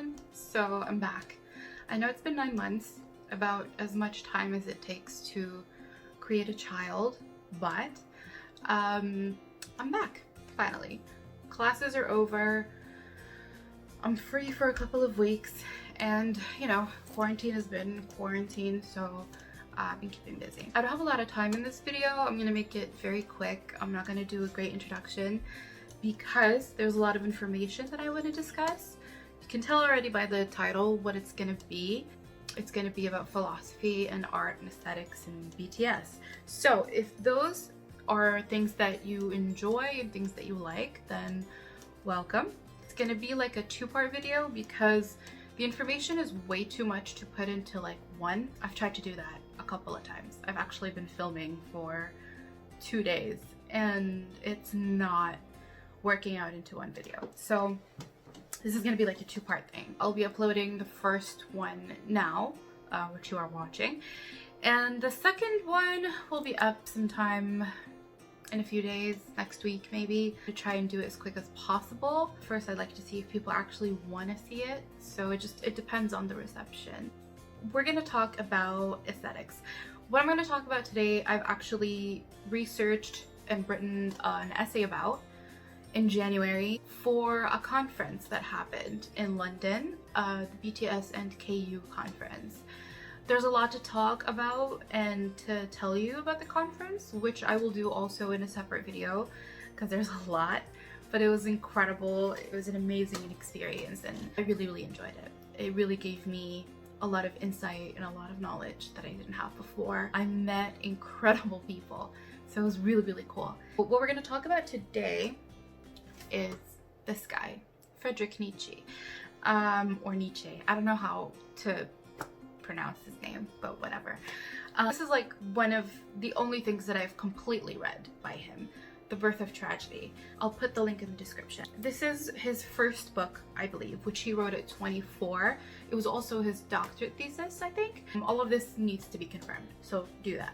everyone. So I'm back. I know it's been 9 months, about as much time as it takes to create a child, but I'm back finally. Classes are over. I'm free for a couple of weeks, and you know, quarantine has been quarantine, so I've been keeping busy. I don't have a lot of time in this video. I'm gonna make it very quick. I'm not gonna do a great introduction because there's a lot of information that I want to discuss. You can tell already by the title what it's gonna be. It's gonna be about philosophy and art and aesthetics and BTS. So if those are things that you enjoy and things that you like, then welcome. It's gonna be like a two-part video because the information is way too much to put into like one. I've tried to do that a couple of times. I've actually been filming for 2 days and it's not working out into one video. So this is gonna be like a two-part thing. I'll be uploading the first one now, which you are watching, and the second one will be up sometime in a few days, next week maybe, to try and do it as quick as possible. First, I'd like to see if people actually want to see it, so it depends on the reception. We're gonna talk about aesthetics. What I'm gonna talk about today, I've actually researched and written an essay about in January for a conference that happened in London, the BTS and KU conference. There's a lot to talk about and to tell you about the conference, which I will do also in a separate video because there's a lot, but it was incredible. It was an amazing experience and I really enjoyed it. It really gave me a lot of insight and a lot of knowledge that I didn't have before. I met incredible people, so it was really cool. But what we're going to talk about today is this guy, Friedrich Nietzsche, or Nietzsche. I don't know how to pronounce his name, but whatever. This is like one of the only things that I've completely read by him, The Birth of Tragedy. I'll put the link in the description. This is his first book, I believe, which he wrote at 24. It was also his doctorate thesis, I think. All of this needs to be confirmed, so do that.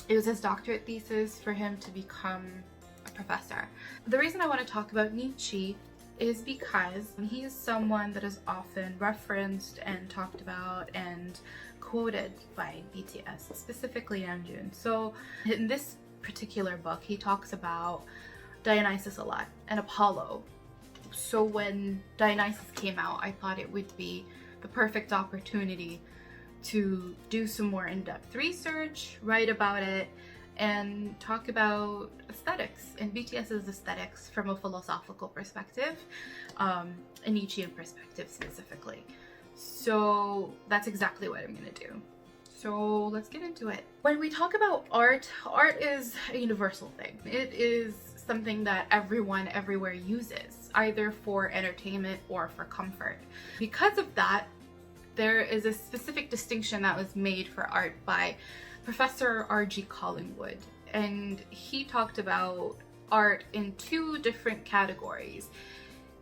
It was his doctorate thesis for him to become a professor. The reason I want to talk about Nietzsche is because he is someone that is often referenced and talked about and quoted by BTS, specifically Namjoon. So in this particular book, he talks about Dionysus a lot and Apollo. So when Dionysus came out, I thought it would be the perfect opportunity to do some more in-depth research, write about it, and talk about aesthetics and BTS's aesthetics from a philosophical perspective, a Nietzsche-ian perspective specifically. So that's exactly what I'm gonna do. So let's get into it. When we talk about art, art is a universal thing. It is something that everyone everywhere uses, either for entertainment or for comfort. Because of that, there is a specific distinction that was made for art by Professor R.G. Collingwood, and he talked about art in 2 different categories.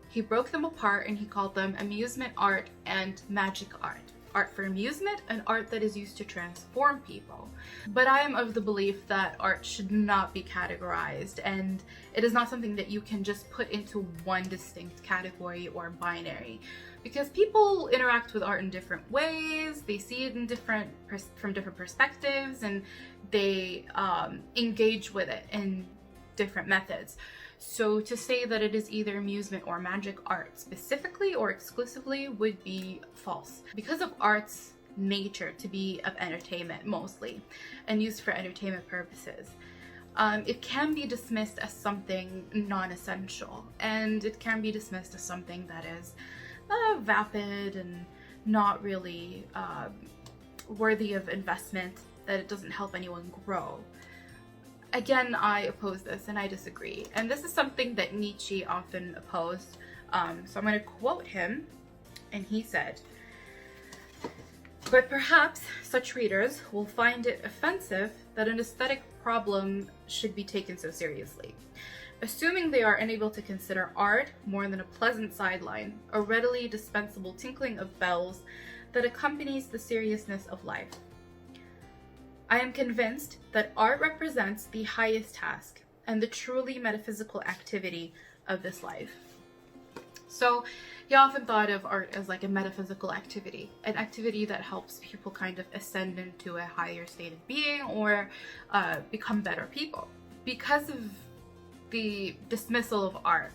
He broke them apart and he called them amusement art and magic art. Art for amusement and art that is used to transform people. But I am of the belief that art should not be categorized, and it is not something that you can just put into one distinct category or binary, because people interact with art in different ways, they see it in from different perspectives, and they engage with it in different methods. So to say that it is either amusement or magic art specifically or exclusively would be false. Because of art's nature to be of entertainment mostly and used for entertainment purposes, it can be dismissed as something non-essential, and it can be dismissed as something that is vapid and not really worthy of investment, that it doesn't help anyone grow. Again, I oppose this and I disagree. And this is something that Nietzsche often opposed. So I'm going to quote him, and he said, "But perhaps such readers will find it offensive that an aesthetic problem should be taken so seriously, assuming they are unable to consider art more than a pleasant sideline, a readily dispensable tinkling of bells that accompanies the seriousness of life. I am convinced that art represents the highest task and the truly metaphysical activity of this life." So he often thought of art as like a metaphysical activity, an activity that helps people kind of ascend into a higher state of being or become better people. Because of the dismissal of art,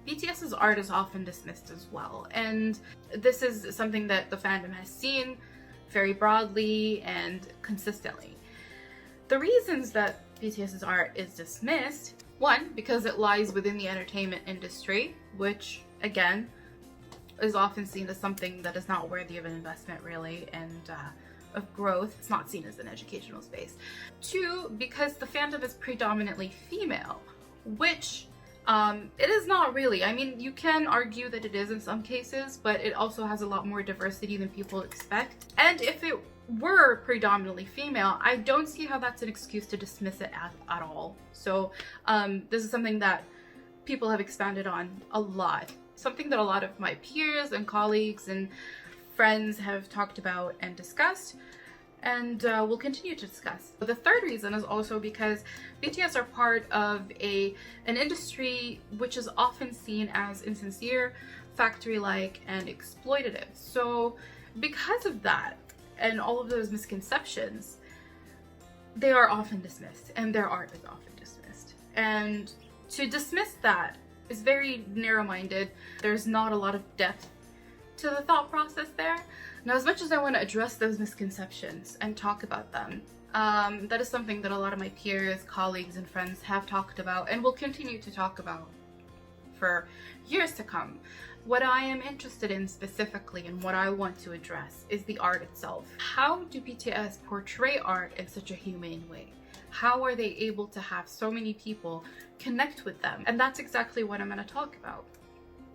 BTS's art is often dismissed as well, and this is something that the fandom has seen very broadly and consistently. The reasons that BTS's art is dismissed: one, because it lies within the entertainment industry, which again is often seen as something that is not worthy of an investment really, and of growth. It's not seen as an educational space. Two, because the fandom is predominantly female, which it is not really. I mean, you can argue that it is in some cases, but it also has a lot more diversity than people expect. And if it were predominantly female, I don't see how that's an excuse to dismiss it at all. So this is something that people have expanded on a lot. Something that a lot of my peers and colleagues and friends have talked about and discussed, and will continue to discuss. The third reason is also because BTS are part of an industry which is often seen as insincere, factory-like, and exploitative. So because of that and all of those misconceptions, they are often dismissed, and their art is often dismissed. And to dismiss that is very narrow-minded. There's not a lot of depth to the thought process there. Now, as much as I want to address those misconceptions and talk about them, that is something that a lot of my peers, colleagues, and friends have talked about and will continue to talk about for years to come. What I am interested in specifically and what I want to address is the art itself. How do BTS portray art in such a humane way? How are they able to have so many people connect with them? And that's exactly what I'm going to talk about.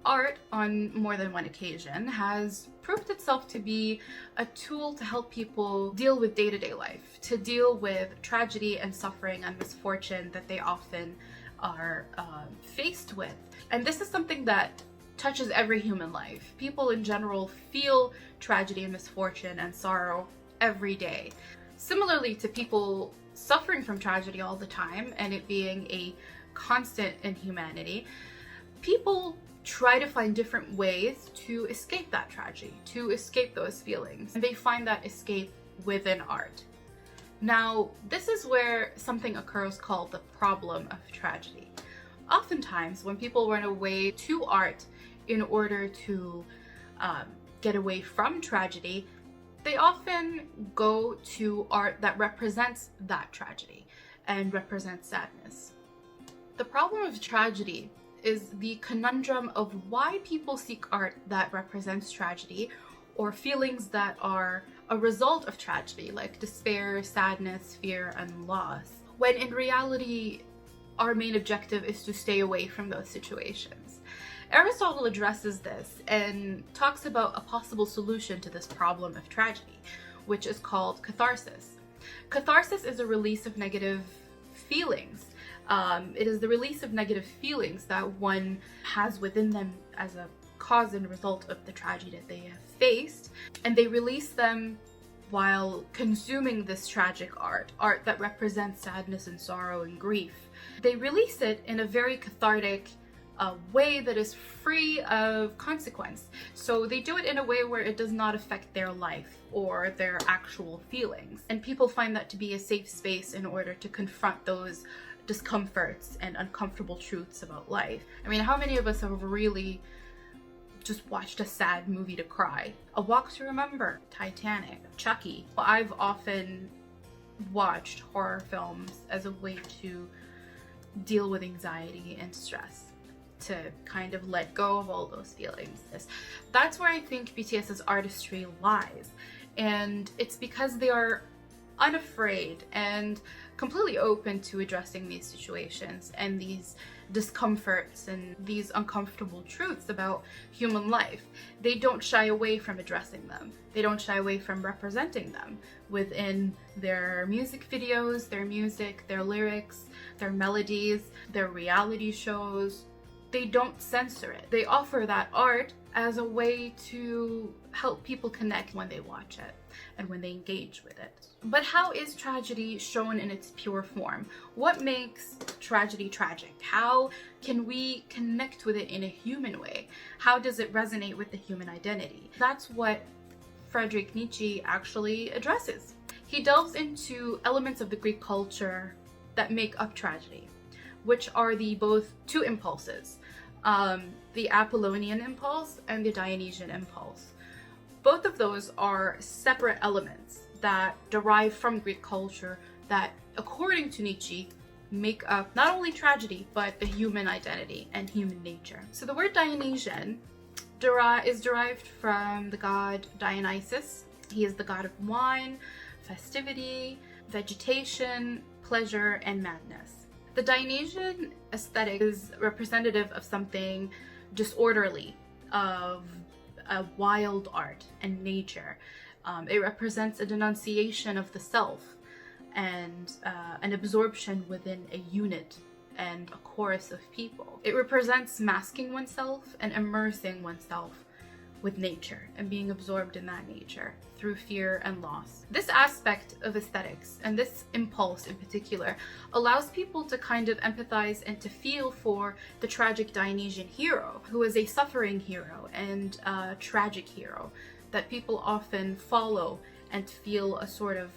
Art, on more than one occasion, has proved itself to be a tool to help people deal with day-to-day life, to deal with tragedy and suffering and misfortune that they often are faced with. And this is something that touches every human life. People in general feel tragedy and misfortune and sorrow every day. Similarly to people suffering from tragedy all the time and it being a constant in humanity, people try to find different ways to escape that tragedy, to escape those feelings. And they find that escape within art. Now, this is where something occurs called the problem of tragedy. Oftentimes, when people run away to art in order to get away from tragedy, they often go to art that represents that tragedy and represents sadness. The problem of tragedy is the conundrum of why people seek art that represents tragedy or feelings that are a result of tragedy, like despair, sadness, fear, and loss, when in reality, our main objective is to stay away from those situations. Aristotle addresses this and talks about a possible solution to this problem of tragedy, which is called catharsis. Catharsis is a release of negative feelings. It is the release of negative feelings that one has within them as a cause and result of the tragedy that they have faced, and they release them while consuming this tragic art that represents sadness and sorrow and grief. They release it in a very cathartic way that is free of consequence. So they do it in a way where it does not affect their life or their actual feelings. And people find that to be a safe space in order to confront those discomforts and uncomfortable truths about life. I mean, how many of us have really just watched a sad movie to cry? A Walk to Remember, Titanic, Chucky. I've often watched horror films as a way to deal with anxiety and stress, to kind of let go of all those feelings. That's where I think BTS's artistry lies. And it's because they are unafraid and completely open to addressing these situations and these discomforts and these uncomfortable truths about human life. They don't shy away from addressing them. They don't shy away from representing them within their music videos, their music, their lyrics, their melodies, their reality shows. They don't censor it. They offer that art as a way to help people connect when they watch it and when they engage with it. But how is tragedy shown in its pure form? What makes tragedy tragic? How can we connect with it in a human way? How does it resonate with the human identity? That's what Friedrich Nietzsche actually addresses. He delves into elements of the Greek culture that make up tragedy, which are the both two impulses, the Apollonian impulse and the Dionysian impulse. Both of those are separate elements that derive from Greek culture that, according to Nietzsche, make up not only tragedy, but the human identity and human nature. So the word Dionysian is derived from the god Dionysus. He is the god of wine, festivity, vegetation, pleasure, and madness. The Dionysian aesthetic is representative of something disorderly, of a wild art and nature. It represents a denunciation of the self and an absorption within a unit and a chorus of people. It represents masking oneself and immersing oneself with nature and being absorbed in that nature through fear and loss. This aspect of aesthetics, and this impulse in particular, allows people to kind of empathize and to feel for the tragic Dionysian hero, who is a suffering hero and a tragic hero that people often follow and feel a sort of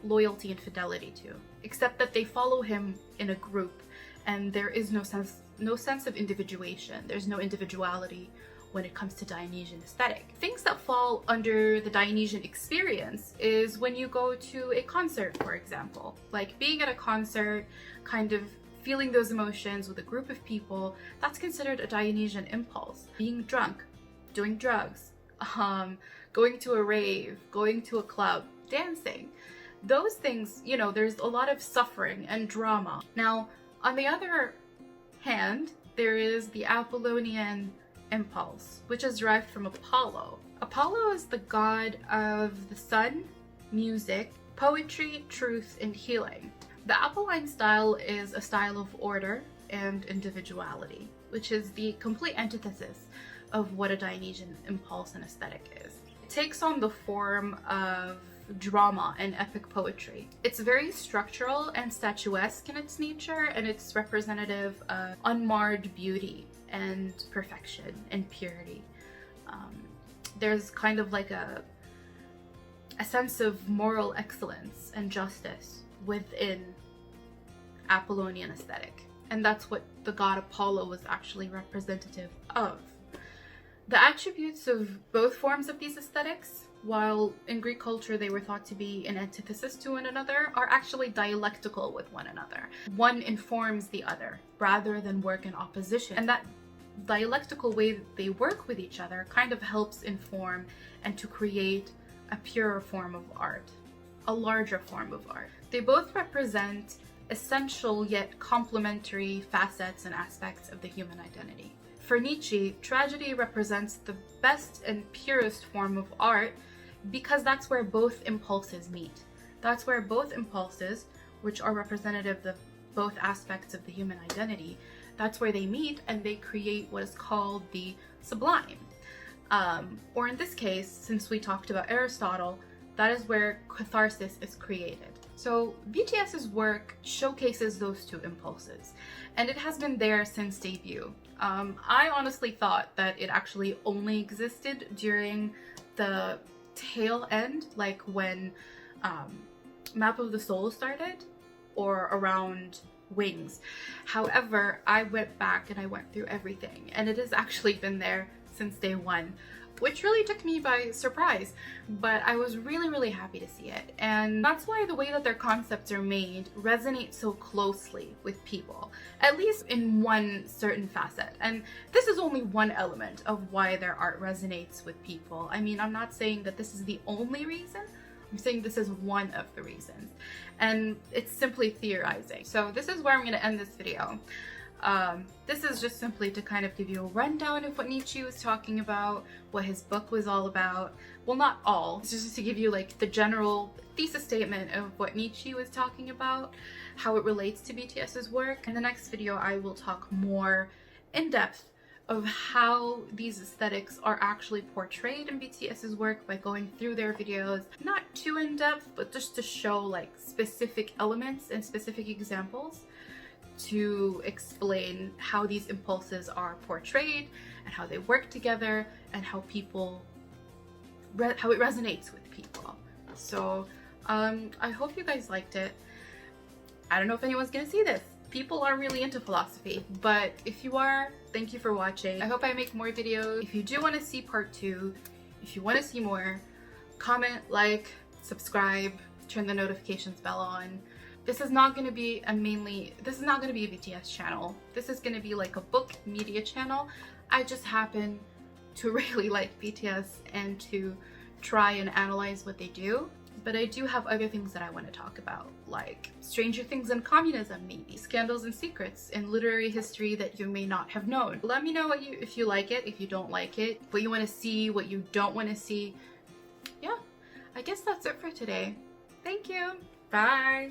loyalty and fidelity to, except that they follow him in a group and there is no sense of individuation. There's no individuality when it comes to Dionysian aesthetic. Things that fall under the Dionysian experience is when you go to a concert, for example. Like being at a concert, kind of feeling those emotions with a group of people, that's considered a Dionysian impulse. Being drunk, doing drugs, going to a rave, going to a club, dancing. Those things, you know, there's a lot of suffering and drama. Now, on the other hand, there is the Apollonian impulse, which is derived from Apollo. Apollo is the god of the sun, music, poetry, truth, and healing. The Apolline style is a style of order and individuality, which is the complete antithesis of what a Dionysian impulse and aesthetic is. It takes on the form of drama and epic poetry. It's very structural and statuesque in its nature, and it's representative of unmarred beauty and perfection and purity. There's kind of like a sense of moral excellence and justice within Apollonian aesthetic, and that's what the god Apollo was actually representative of. The attributes of both forms of these aesthetics, while in Greek culture they were thought to be an antithesis to one another, are actually dialectical with one another. One informs the other rather than work in opposition. And that dialectical way that they work with each other kind of helps inform and to create a purer form of art, a larger form of art. They both represent essential yet complementary facets and aspects of the human identity. For Nietzsche, tragedy represents the best and purest form of art because that's where both impulses meet. That's where both impulses, which are representative of both aspects of the human identity, that's where they meet and they create what is called the sublime. Or in this case, since we talked about Aristotle, that is where catharsis is created. So BTS's work showcases those two impulses, and it has been there since debut. I honestly thought that it actually only existed during the tail end, like when Map of the Soul started, or around Wings. However, I went back and I went through everything, and it has actually been there since day one, which really took me by surprise, but I was really happy to see it. And that's why the way that their concepts are made resonates so closely with people, at least in one certain facet. And this is only one element of why their art resonates with people. I mean, I'm not saying that this is the only reason, I'm saying this is one of the reasons, and it's simply theorizing. So this is where I'm going to end this video. This is just simply to kind of give you a rundown of what Nietzsche was talking about, what his book was all about. Well, not all. It's just to give you like the general thesis statement of what Nietzsche was talking about, how it relates to BTS's work. In the next video, I will talk more in depth of how these aesthetics are actually portrayed in BTS's work by going through their videos. Not too in depth, but just to show like specific elements and specific examples to explain how these impulses are portrayed and how they work together and how how it resonates with people. So I hope you guys liked it. I don't know if anyone's gonna see this. People are really into philosophy, but if you are, thank you for watching. I hope I make more videos. If you do want to see part 2, if you want to see more, comment, like, subscribe, turn the notifications bell on. This is not going to be a BTS channel. This is going to be like a book media channel. I just happen to really like BTS and to try and analyze what they do. But I do have other things that I want to talk about, like Stranger Things and communism, maybe scandals and secrets in literary history that you may not have known. Let me know if you like it, if you don't like it, what you want to see, what you don't want to see. Yeah, I guess that's it for today. Thank you. Bye.